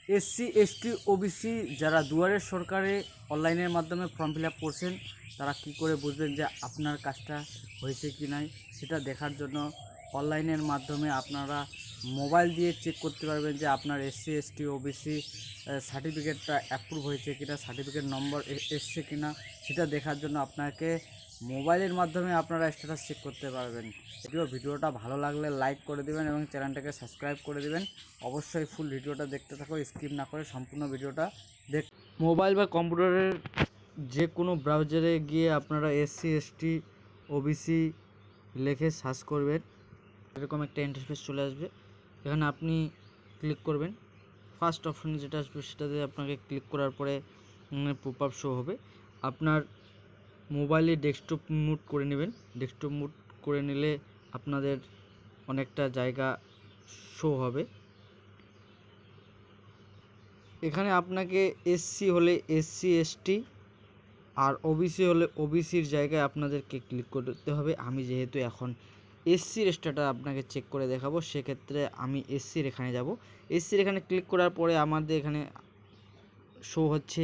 SC ST OBC যারা দুয়ারের সরকারে অনলাইনের মাধ্যমে ফর্ম ফিল আপ করছেন তারা কী করে বুঝবেন যে আপনার কাজটা হয়েছে কি নাই সেটা দেখার জন্য অনলাইনের মাধ্যমে আপনারা মোবাইল দিয়ে চেক করতে পারবেন যে আপনার এসসি এসটি ওবিসি সার্টিফিকেটটা অ্যাপ্রুভ হয়েছে কিনা, সার্টিফিকেট নম্বর এসছে কিনা সেটা দেখার জন্য আপনাকে মোবাইলের মাধ্যমে আপনারা স্ট্যাটাস চেক করতে পারবেন। ভিডিওটা ভালো লাগলে লাইক করে দেবেন এবং চ্যানেলটাকে সাবস্ক্রাইব করে দেবেন। অবশ্যই ফুল ভিডিওটা দেখতে থাকো, স্কিপ না করে সম্পূর্ণ ভিডিওটা দেখ। মোবাইল বা কম্পিউটারের যে কোনো ব্রাউজারে গিয়ে আপনারা এসসি এসটি ওবিসি লিখে সার্চ করবেন, এরকম একটা ইন্টারফেস চলে আসবে। এখানে আপনি ক্লিক করবেন, ফার্স্ট অপশনে যেটা আসবে সেটাতে আপনাকে ক্লিক করার পরে পপ আপ শো হবে। আপনার মোবাইলে ডেস্কটপ মুড করে নেবেন। ডেস্কটপ মুড করে নিলে আপনাদের অনেকটা জায়গা শো হবে। এখানে আপনাকে এসসি হলে এসসি এসটি আর ওবিসি হলে ওবিসির জায়গায় আপনাদেরকে ক্লিক করতে হবে। আমি যেহেতু এখন এসসির স্ট্যাটাস আপনাকে চেক করে দেখাবো, সেক্ষেত্রে আমি এসসির এখানে যাব। এসসির এখানে ক্লিক করার পরে আমাদের এখানে শো হচ্ছে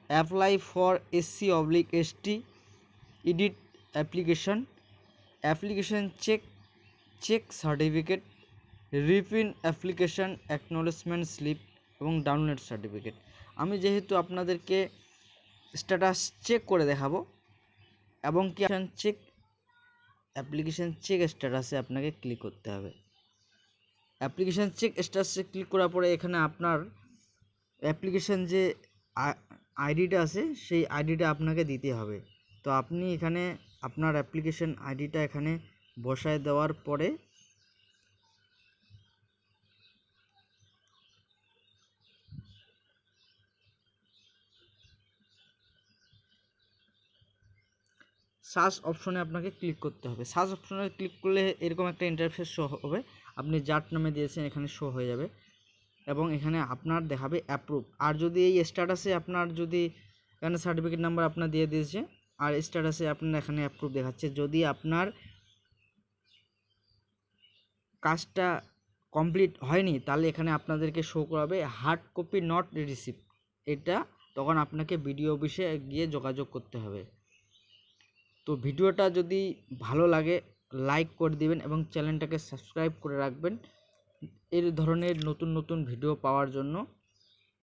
apply for SC oblique ST edit application check certificate, reprint application acknowledgement slip এবং ডাউনলোড সার্টিফিকেট। আমি যেহেতু আপনাদেরকে স্ট্যাটাস চেক করে দেখাবো এবং কি অ্যাপ্লিকেশন চেক স্ট্যাটাসে আপনাকে ক্লিক করতে হবে। অ্যাপ্লিকেশন চেক স্ট্যাটাসে ক্লিক করার পরে এখানে আপনার অ্যাপ্লিকেশন যে আইডিটা আছে সেই আইডিটা আপনাকে দিতে হবে। তো আপনি এখানে আপনার অ্যাপ্লিকেশন আইডিটা এখানে বসায় দেওয়ার পরে সার্চ অপশনে আপনাকে ক্লিক করতে হবে। সার্চ অপশনে ক্লিক করলে এরকম একটা ইন্টারফেস শো হবে। আপনি যার নামে দিয়েছেন এখানে শো হয়ে যাবে এবং এখানে আপনার দেখাবে অ্যাপ্রুভ। আর যদি এই স্ট্যাটাসে আপনার যদি এখানে সার্টিফিকেট নাম্বার আপনার দিয়ে দিয়েছে আর স্ট্যাটাসে আপনার এখানে অ্যাপ্রুভ দেখাচ্ছে, যদি আপনার কাজটা কমপ্লিট হয়নি তাহলে এখানে আপনাদেরকে শো করাবে হার্ড কপি নট রিসিভ। এটা তখন আপনাকে বিডিও অফিসে গিয়ে যোগাযোগ করতে হবে। তো ভিডিওটা যদি ভালো লাগে লাইক করে দিবেন এবং চ্যানেলটাকে সাবস্ক্রাইব করে রাখবেন এর ধরনের নতুন নতুন ভিডিও পাওয়ার জন্য।